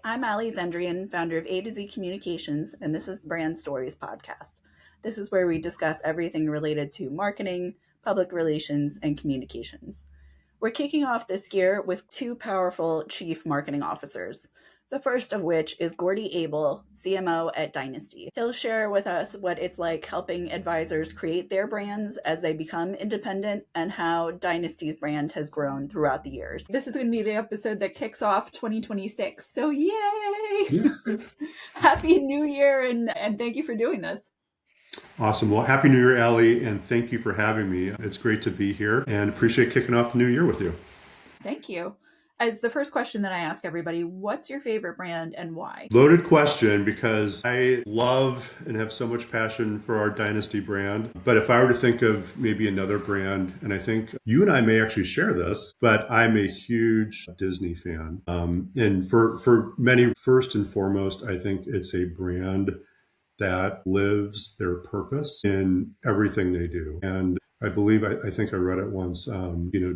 I'm Ali Zendrian, founder of AtoZ Communications, and this is the Brand Stories podcast. This is where we discuss everything related to marketing, public relations, and communications. We're kicking off this year with two powerful chief marketing officers, the first of which is Gordy Abel, CMO at Dynasty. He'll share with us what it's like helping advisors create their brands as they become independent and how Dynasty's brand has grown throughout the years. This is going to be the episode that kicks off 2026. So yay! Happy New Year and thank you for doing this. Awesome. Well, Happy New Year, Ali, and thank you for having me. It's great to be here and appreciate kicking off the new year with you. Thank you. As the first question that I ask everybody, what's your favorite brand and why? Loaded question, because I love and have so much passion for our Dynasty brand. But if I were to think of maybe another brand, and I think you and I may actually share this, but I'm a huge Disney fan. And for many, first and foremost, I think it's a brand that lives their purpose in everything they do. And I believe, I think I read it once,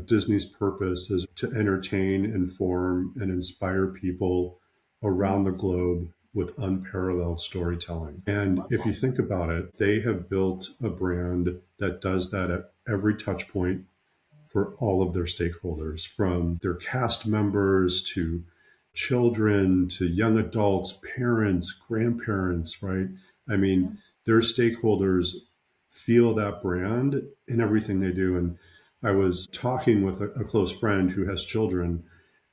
Disney's purpose is to entertain, inform, and inspire people around the globe with unparalleled storytelling. And if you think about it, they have built a brand that does that at every touch point for all of their stakeholders, from their cast members to children to young adults, parents, grandparents, right? I mean, their stakeholders feel that brand in everything they do. And I was talking with a close friend who has children,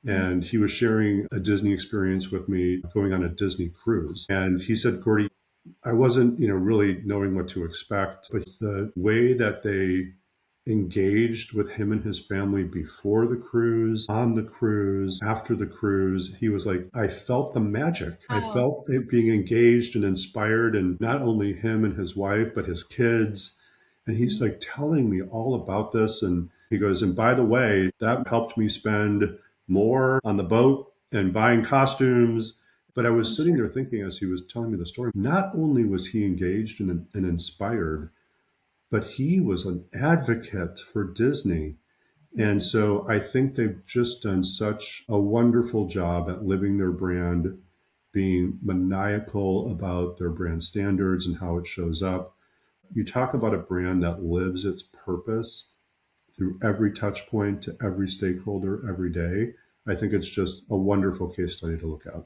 and he was sharing a Disney experience with me going on a Disney cruise. And he said, Gordy, I wasn't, really knowing what to expect, but the way that they engaged with him and his family before the cruise, on the cruise, after the cruise, he was like, I felt the magic. I felt it being engaged and inspired, and not only him and his wife, but his kids. And he's like telling me all about this. And he goes, and by the way, that helped me spend more on the boat and buying costumes. But I was sitting there thinking, as he was telling me the story, not only was he engaged and inspired, but he was an advocate for Disney. And so I think they've just done such a wonderful job at living their brand, being maniacal about their brand standards and how it shows up. You talk about a brand that lives its purpose through every touch point to every stakeholder every day. I think it's just a wonderful case study to look at.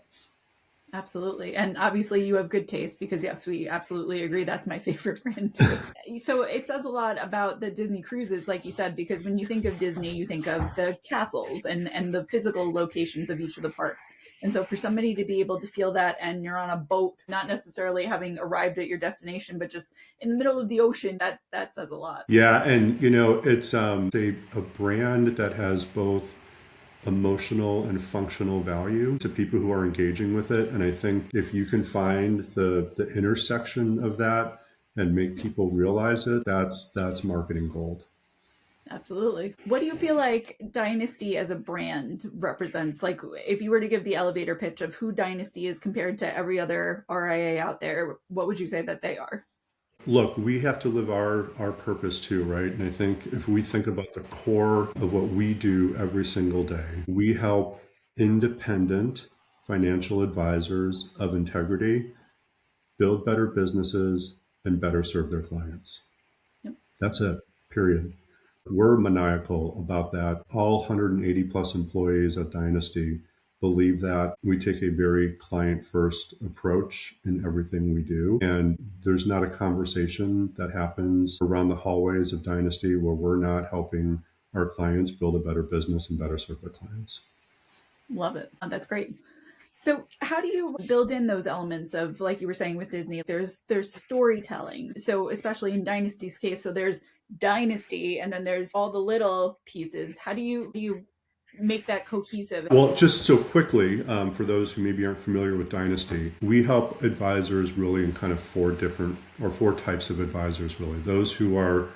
Absolutely. And obviously you have good taste because yes, we absolutely agree. That's my favorite brand too. So it says a lot about the Disney cruises, like you said, because when you think of Disney, you think of the castles and the physical locations of each of the parks. And so for somebody to be able to feel that and you're on a boat, not necessarily having arrived at your destination, but just in the middle of the ocean, that says a lot. Yeah. And, it's a brand that has both emotional and functional value to people who are engaging with it. And I think if you can find the intersection of that and make people realize it, that's marketing gold. Absolutely. What do you feel like Dynasty as a brand represents? Like if you were to give the elevator pitch of who Dynasty is compared to every other RIA out there, what would you say that they are? Look, we have to live our purpose too, right? And I think if we think about the core of what we do every single day, we help independent financial advisors of integrity build better businesses and better serve their clients. Yep. That's it, period. We're maniacal about that. All 180 plus employees at Dynasty believe that. We take a very client-first approach in everything we do. And there's not a conversation that happens around the hallways of Dynasty where we're not helping our clients build a better business and better serve their clients. Love it. That's great. So how do you build in those elements of, like you were saying with Disney, there's storytelling. So especially in Dynasty's case, so there's Dynasty and then there's all the little pieces. How do you make that cohesive? Well, just so quickly, for those who maybe aren't familiar with Dynasty, we help advisors really in kind of four types of advisors, really. Those who are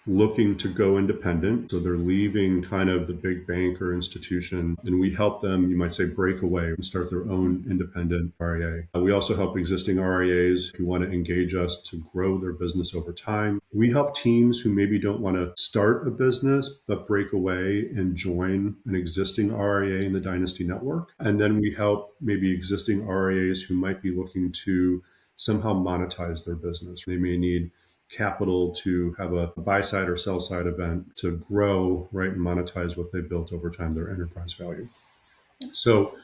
looking to go independent. So they're leaving kind of the big bank or institution, and we help them, you might say, break away and start their own independent RIA. We also help existing RIAs who want to engage us to grow their business over time. We help teams who maybe don't want to start a business, but break away and join an existing RIA in the Dynasty network. And then we help maybe existing RIAs who might be looking to somehow monetize their business. They may need capital to have a buy side or sell side event to grow, right, and monetize what they built over time, their enterprise value. So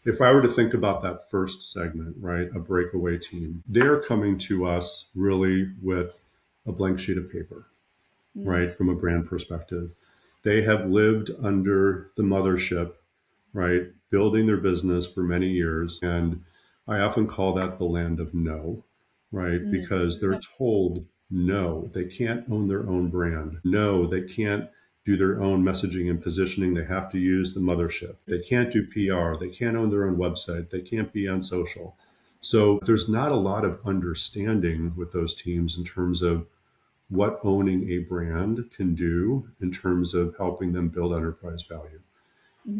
if I were to think about that first segment, right, a breakaway team, they're coming to us really with a blank sheet of paper, right, from a brand perspective. They have lived under the mothership, right, building their business for many years. And I often call that the land of no, right, because they're told no, they can't own their own brand. No, they can't do their own messaging and positioning. They have to use the mothership. They can't do PR. They can't own their own website. They can't be on social. So there's not a lot of understanding with those teams in terms of what owning a brand can do in terms of helping them build enterprise value.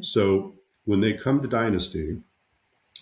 So when they come to Dynasty,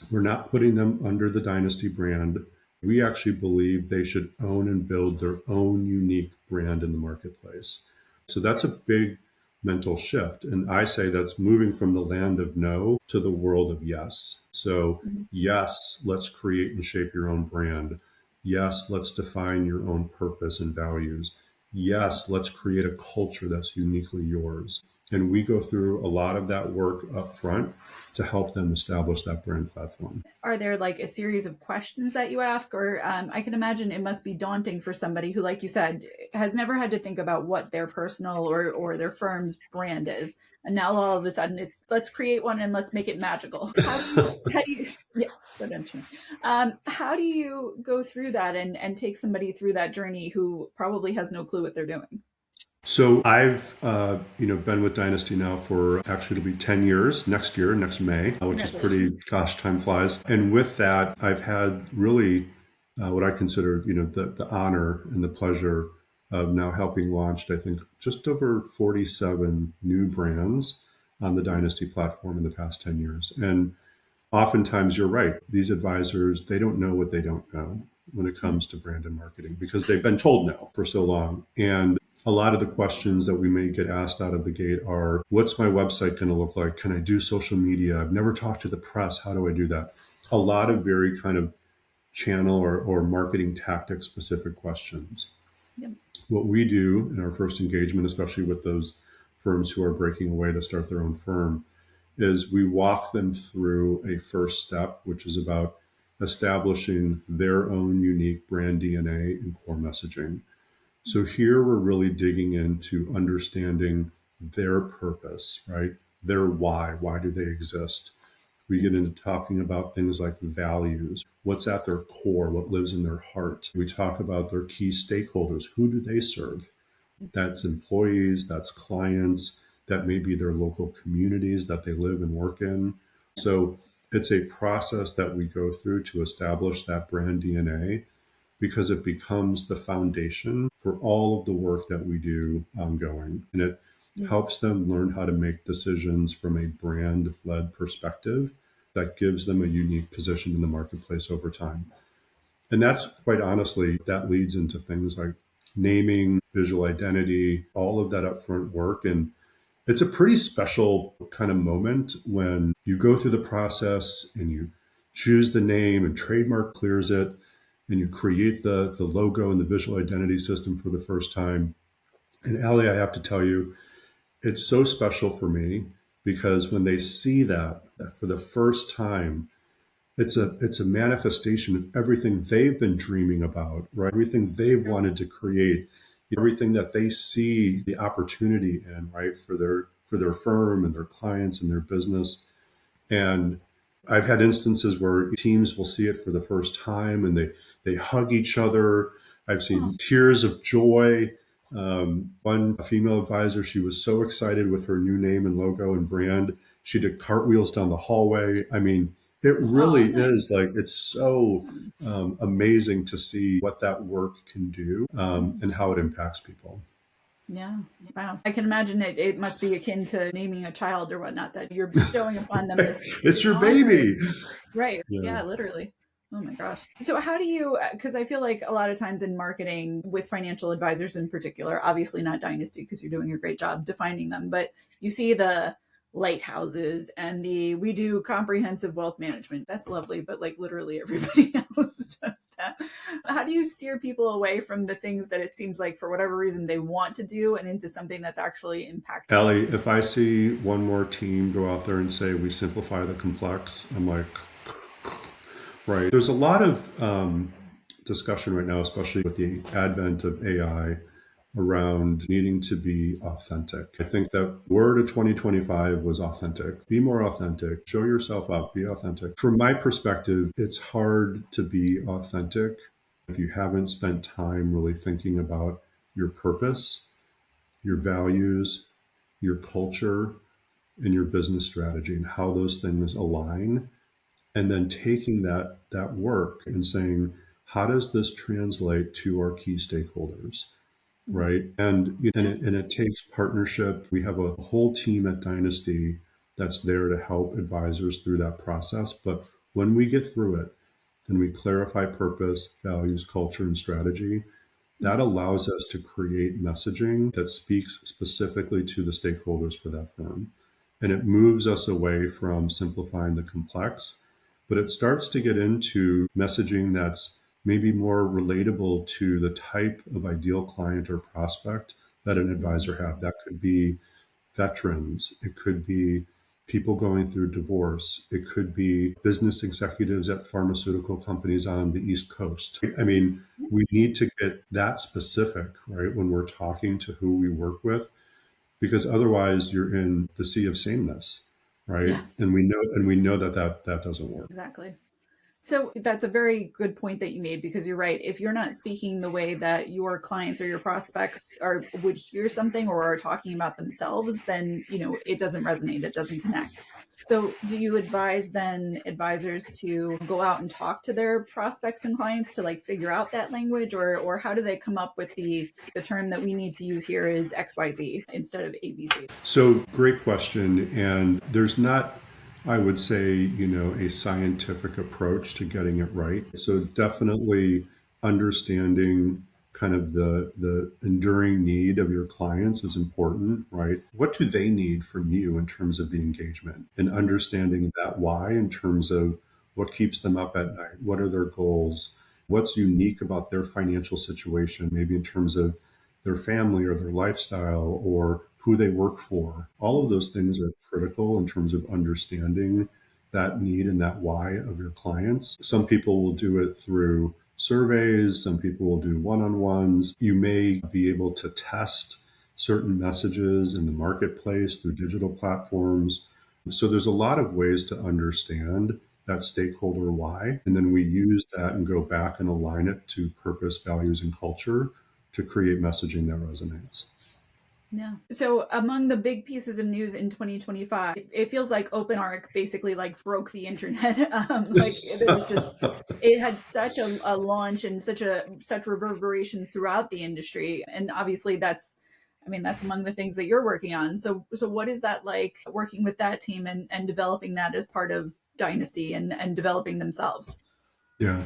we're not putting them under the Dynasty brand. We actually believe they should own and build their own unique brand in the marketplace. So that's a big mental shift. And I say that's moving from the land of no to the world of yes. So yes, let's create and shape your own brand. Yes, let's define your own purpose and values. Yes, let's create a culture that's uniquely yours. And we go through a lot of that work up front to help them establish that brand platform. Are there like a series of questions that you ask? Or I can imagine it must be daunting for somebody who, like you said, has never had to think about what their personal or their firm's brand is. And now all of a sudden it's, let's create one and let's make it magical. How do you go through that and take somebody through that journey who probably has no clue what they're doing? So I've been with Dynasty now for actually it'll be 10 years next year, next May, which is pretty, gosh, time flies. And with that, I've had really what I consider, the honor and the pleasure of now helping launched, I think, just over 47 new brands on the Dynasty platform in the past 10 years. And oftentimes you're right. These advisors, they don't know what they don't know when it comes to brand and marketing because they've been told no for so long. And a lot of the questions that we may get asked out of the gate are, what's my website going to look like? Can I do social media? I've never talked to the press. How do I do that? A lot of very kind of channel or marketing tactic specific questions. Yep. What we do in our first engagement, especially with those firms who are breaking away to start their own firm, is we walk them through a first step, which is about establishing their own unique brand DNA and core messaging. So here we're really digging into understanding their purpose, right? Their why. Why do they exist? We get into talking about things like values, what's at their core, what lives in their heart. We talk about their key stakeholders. Who do they serve? That's employees, that's clients, that may be their local communities that they live and work in. So it's a process that we go through to establish that brand DNA, because it becomes the foundation for all of the work that we do ongoing. And it helps them learn how to make decisions from a brand-led perspective that gives them a unique position in the marketplace over time. And that's quite honestly, that leads into things like naming, visual identity, all of that upfront work. And it's a pretty special kind of moment when you go through the process and you choose the name and trademark clears it, and you create the logo and the visual identity system for the first time. And Allie, I have to tell you, it's so special for me because when they see that for the first time, it's a manifestation of everything they've been dreaming about, right? Everything they've wanted to create, everything that they see the opportunity in, right, for their firm and their clients and their business. And I've had instances where teams will see it for the first time and they hug each other. I've seen tears of joy. One female advisor, she was so excited with her new name and logo and brand. She did cartwheels down the hallway. I mean, it really is like, it's so amazing to see what that work can do and how it impacts people. Yeah. Wow. I can imagine it must be akin to naming a child or whatnot, that you're bestowing upon them It's this your honor. baby. Right. Yeah. Yeah, literally. Oh my gosh. So how do you, because I feel like a lot of times in marketing with financial advisors in particular, obviously not Dynasty because you're doing a great job defining them, but you see the lighthouses and the we do comprehensive wealth management. That's lovely, but like literally everybody else does that. How do you steer people away from the things that it seems like for whatever reason they want to do and into something that's actually impactful? Allie, if I see one more team go out there and say we simplify the complex, I'm like, right. There's a lot of discussion right now, especially with the advent of AI, around needing to be authentic. I think that word of 2025 was authentic. Be more authentic. Show yourself up. Be authentic. From my perspective, it's hard to be authentic if you haven't spent time really thinking about your purpose, your values, your culture, and your business strategy and how those things align, and then taking that work and saying, how does this translate to our key stakeholders, Mhm. right? And it takes partnership. We have a whole team at Dynasty that's there to help advisors through that process. But when we get through it and we clarify purpose, values, culture, and strategy, that allows us to create messaging that speaks specifically to the stakeholders for that firm. And it moves us away from simplifying the complex, but it starts to get into messaging that's maybe more relatable to the type of ideal client or prospect that an advisor have. That could be veterans, it could be people going through divorce, it could be business executives at pharmaceutical companies on the East Coast. I mean, we need to get that specific, right, when we're talking to who we work with, because otherwise you're in the sea of sameness, right? Yes, And we know that doesn't work. exactly. So that's a very good point that you made, because you're right. If you're not speaking the way that your clients or your prospects are would hear something or are talking about themselves, then it doesn't resonate, it doesn't connect. So do you advise then advisors to go out and talk to their prospects and clients to like figure out that language, or how do they come up with the term that we need to use here is XYZ instead of ABC? So, great question. And there's not, I would say, a scientific approach to getting it right. So, definitely understanding kind of the enduring need of your clients is important, right? What do they need from you in terms of the engagement, and understanding that why in terms of what keeps them up at night? What are their goals? What's unique about their financial situation, maybe in terms of their family or their lifestyle or who they work for. All of those things are critical in terms of understanding that need and that why of your clients. Some people will do it through surveys, some people will do one on ones. You may be able to test certain messages in the marketplace through digital platforms. So there's a lot of ways to understand that stakeholder why. And then we use that and go back and align it to purpose, values, and culture to create messaging that resonates. Yeah. So among the big pieces of news in 2025, it feels like OpenArc basically like broke the internet. Like there was just it had such a launch and such reverberations throughout the industry, and obviously that's among the things that you're working on. So what is that like working with that team and developing that as part of Dynasty and developing themselves? Yeah.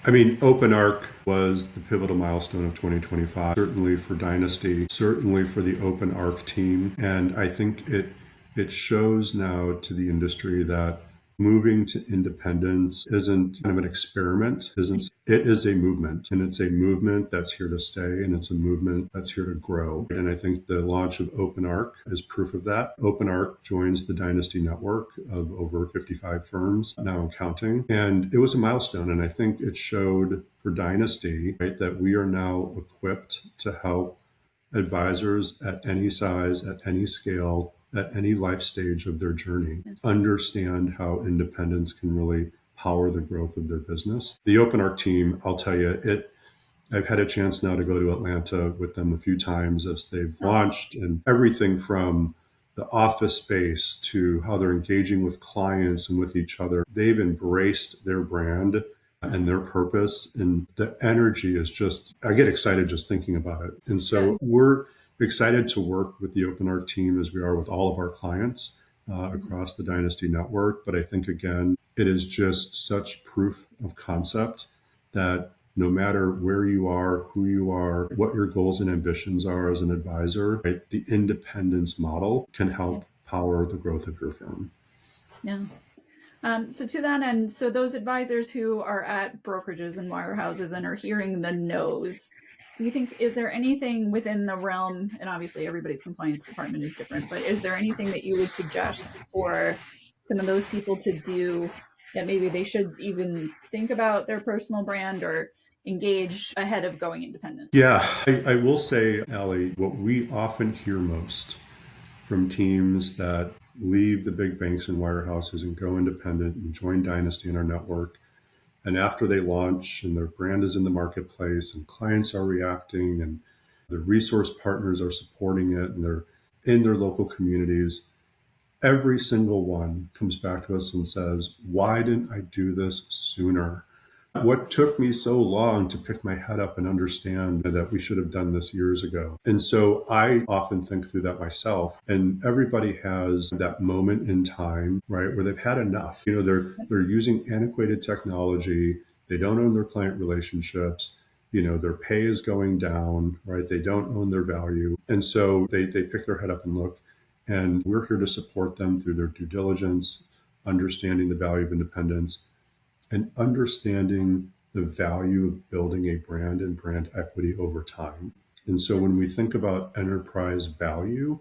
I mean, OpenArc was the pivotal milestone of 2025, certainly for Dynasty, certainly for the OpenArc team. And I think it shows now to the industry that moving to independence isn't kind of an experiment, isn't it is a movement, and it's a movement that's here to stay, and it's a movement that's here to grow. And I think the launch of OpenArc is proof of that. OpenArc joins the Dynasty network of over 55 firms now and counting, and it was a milestone. And I think it showed for Dynasty, right, that we are now equipped to help advisors at any size, at any scale, at any life stage of their journey understand how independence can really power the growth of their business. The OpenArc team, I'll tell you, I've had a chance now to go to Atlanta with them a few times as they've launched, and everything from the office space to how they're engaging with clients and with each other. They've embraced their brand and their purpose, and the energy is just, I get excited just thinking about it. And Yeah. so we're excited to work with the OpenArc team as we are with all of our clients across the Dynasty network. But I think, again, it is just such proof of concept that no matter where you are, who you are, what your goals and ambitions are as an advisor, right, the independence model can help power the growth of your firm. Yeah. So to that end, so those advisors who are at brokerages and wirehouses and are hearing the no's, do you think, is there anything within the realm, and obviously everybody's compliance department is different, but is there anything that you would suggest for some of those people to do that maybe they should even think about their personal brand or engage ahead of going independent? Yeah, I will say, Allie, what we often hear most from teams that leave the big banks and wirehouses and go independent and join Dynasty in our network. And after they launch and their brand is in the marketplace and clients are reacting and the resource partners are supporting it and they're in their local communities, every single one comes back to us and says, why didn't I do this sooner? What took me so long to pick my head up and understand that we should have done this years ago? And so I often think through that myself. And everybody has that moment in time, right, where they've had enough. They're using antiquated technology. They don't own their client relationships. Their pay is going down, right? They don't own their value. And so they pick their head up and look. And we're here to support them through their due diligence, understanding the value of independence, and understanding the value of building a brand and brand equity over time. And so when we think about enterprise value,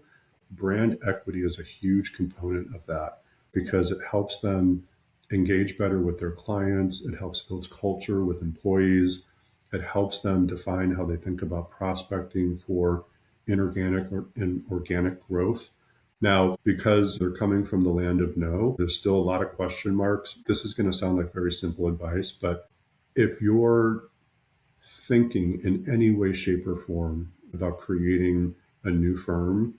brand equity is a huge component of that because it helps them engage better with their clients. It helps build culture with employees. It helps them define how they think about prospecting for inorganic and organic growth. Now, because they're coming from the land of no, there's still a lot of question marks. This is going to sound like very simple advice, but if you're thinking in any way, shape, or form about creating a new firm,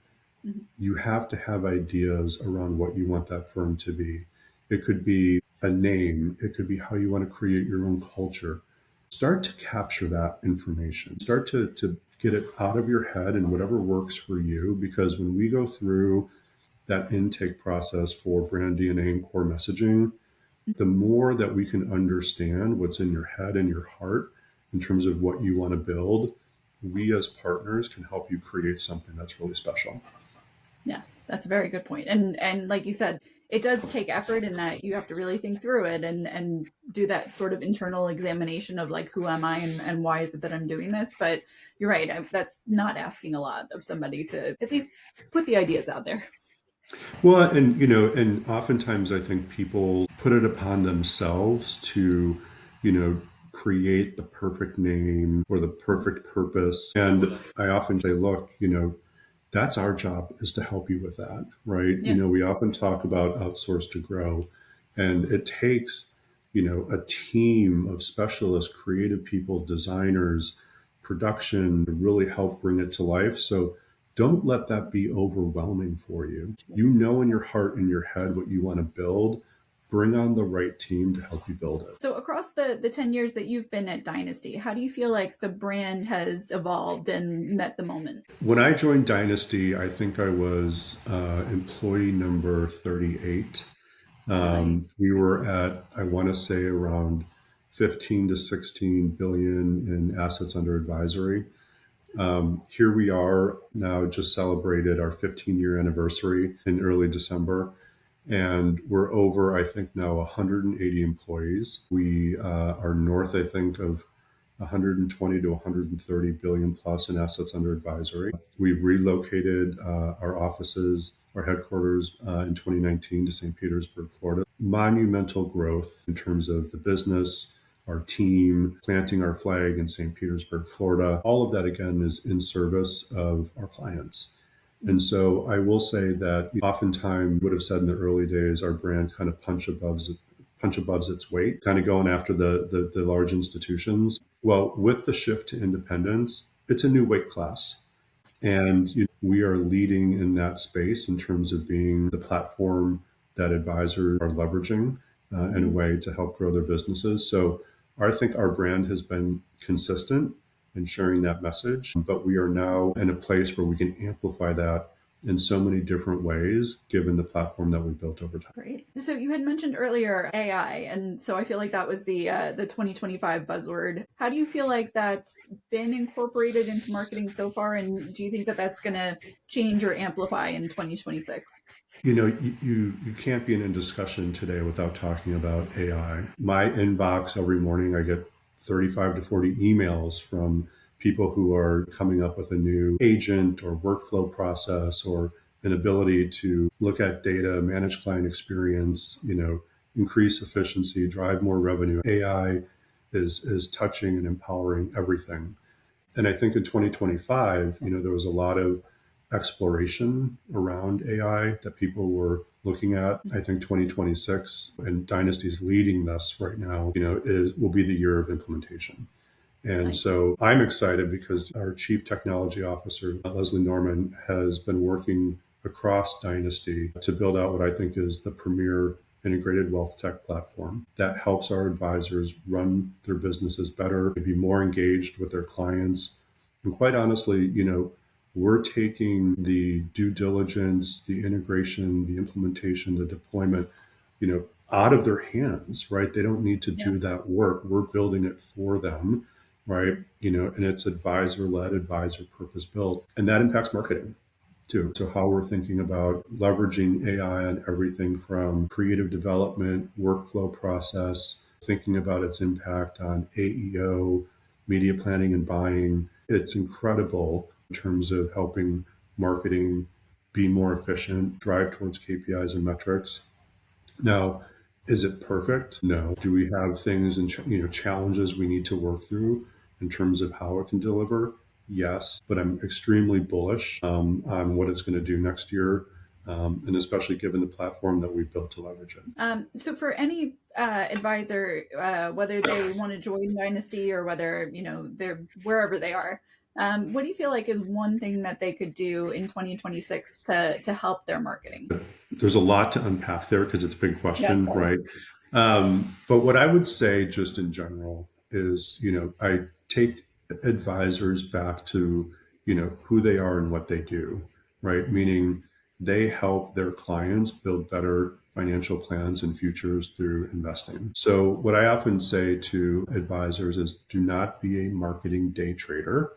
you have to have ideas around what you want that firm to be. It could be a name. It could be how you want to create your own culture. Start to capture that information. Start to get it out of your head and whatever works for you. Because when we go through that intake process for brand DNA and core messaging, the more that we can understand what's in your head and your heart in terms of what you want to build, we as partners can help you create something that's really special. Yes, that's a very good point. And like you said, it does take effort in that you have to really think through it and do that sort of internal examination of like, who am I and why is it that I'm doing this? But you're right. That's not asking a lot of somebody to at least put the ideas out there. Well, and oftentimes I think people put it upon themselves to, create the perfect name or the perfect purpose. And I often say, look, that's our job, is to help you with that, right? Yeah. We often talk about outsource to grow, and it takes, a team of specialists, creative people, designers, production to really help bring it to life. So don't let that be overwhelming for you. You know in your heart and your head what you want to build. Bring on the right team to help you build it. So across the 10 years that you've been at Dynasty, how do you feel like the brand has evolved and met the moment? When I joined Dynasty, I think I was employee number 38. Nice. We were at, I want to say, around 15 to 16 billion in assets under advisory. Here we are now, just celebrated our 15-year anniversary in early December. And we're over, I think now, 180 employees. We are north, I think, of 120 to 130 billion plus in assets under advisory. We've relocated our offices, our headquarters in 2019 to St. Petersburg, Florida. Monumental growth in terms of the business, our team, planting our flag in St. Petersburg, Florida. All of that, again, is in service of our clients. And so I will say that oftentimes would have said in the early days, our brand kind of punch above its weight, kind of going after the large institutions. Well, with the shift to independence, it's a new weight class. And we are leading in that space in terms of being the platform that advisors are leveraging in a way to help grow their businesses. So I think our brand has been consistent and sharing that message. But we are now in a place where we can amplify that in so many different ways, given the platform that we built over time. Great. So you had mentioned earlier AI, and so I feel like that was the 2025 buzzword. How do you feel like that's been incorporated into marketing so far, and do you think that that's going to change or amplify in 2026? You can't be in a discussion today without talking about AI. My inbox every morning, I get 35 to 40 emails from people who are coming up with a new agent or workflow process or an ability to look at data, manage client experience, increase efficiency, drive more revenue. AI is touching and empowering everything. And I think in 2025, there was a lot of exploration around AI that people were looking at. I think 2026, and Dynasty's leading this right now, will be the year of implementation. And so I'm excited because our Chief Technology Officer, Leslie Norman, has been working across Dynasty to build out what I think is the premier integrated wealth tech platform that helps our advisors run their businesses better, be more engaged with their clients. And quite honestly, we're taking the due diligence, the integration, the implementation, the deployment, out of their hands, right? They don't need to do that work. We're building it for them, right? And it's advisor-led, advisor purpose-built. And that impacts marketing too. So how we're thinking about leveraging AI on everything from creative development, workflow process, thinking about its impact on AEO, media planning and buying. It's incredible in terms of helping marketing be more efficient, drive towards KPIs and metrics. Now, is it perfect? No. Do we have things and challenges we need to work through in terms of how it can deliver? Yes, but I'm extremely bullish on what it's going to do next year, and especially given the platform that we built to leverage it. So for any advisor, whether they want to join Dynasty or whether they're wherever they are, what do you feel like is one thing that they could do in 2026 to help their marketing? There's a lot to unpack there because it's a big question, right? But what I would say just in general is, I take advisors back to, who they are and what they do, right? Meaning they help their clients build better financial plans and futures through investing. So what I often say to advisors is do not be a marketing day trader,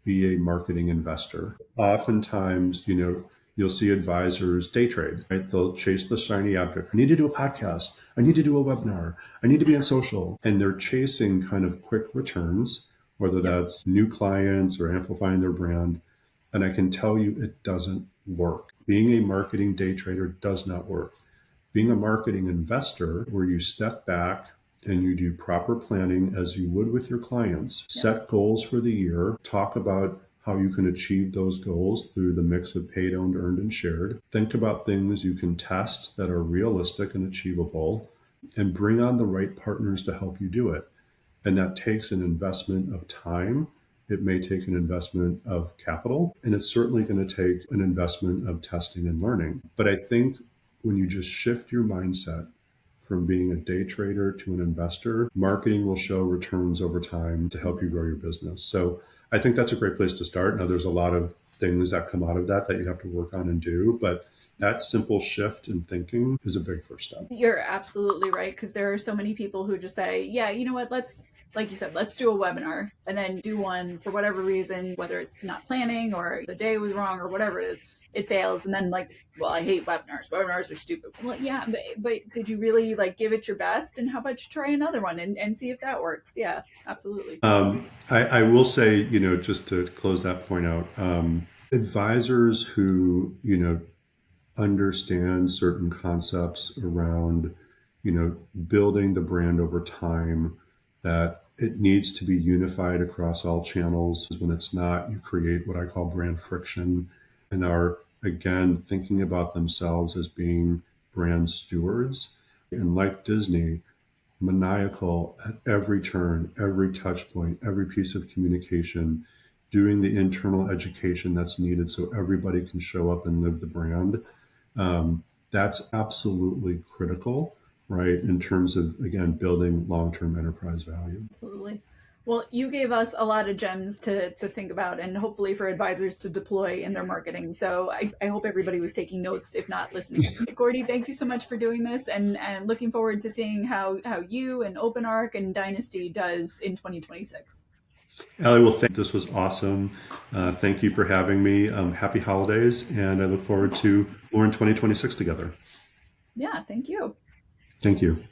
be a marketing investor. Oftentimes, you'll see advisors day trade, right? They'll chase the shiny object. I need to do a podcast. I need to do a webinar. I need to be on social. And they're chasing kind of quick returns, whether that's new clients or amplifying their brand. And I can tell you it doesn't work. Being a marketing day trader does not work. Being a marketing investor, where you step back and you do proper planning as you would with your clients, set goals for the year, talk about how you can achieve those goals through the mix of paid, owned, earned, and shared. Think about things you can test that are realistic and achievable, and bring on the right partners to help you do it. And that takes an investment of time. It may take an investment of capital, and it's certainly going to take an investment of testing and learning. But I think when you just shift your mindset from being a day trader to an investor, marketing will show returns over time to help you grow your business. So I think that's a great place to start. Now, there's a lot of things that come out of that you have to work on and do, but that simple shift in thinking is a big first step. You're absolutely right, because there are so many people who just say, yeah, you know what, like you said, let's do a webinar, and then do one for whatever reason, whether it's not planning or the day was wrong or whatever it is, it fails. And then well, I hate webinars. Webinars are stupid. Well, yeah, but did you really give it your best? And how about you try another one and see if that works? Yeah, absolutely. I will say, just to close that point out, advisors who, understand certain concepts around, building the brand over time, that it needs to be unified across all channels. When it's not, you create what I call brand friction, and are, again, thinking about themselves as being brand stewards. And like Disney, maniacal at every turn, every touch point, every piece of communication, doing the internal education that's needed so everybody can show up and live the brand. That's absolutely critical, right? In terms of, again, building long-term enterprise value. Absolutely. Well, you gave us a lot of gems to think about and hopefully for advisors to deploy in their marketing. So I hope everybody was taking notes, if not listening. Gordy, thank you so much for doing this and looking forward to seeing how you and OpenArc and Dynasty does in 2026. Allie, well, this was awesome. Thank you for having me. Happy holidays, and I look forward to more in 2026 together. Yeah, thank you. Thank you.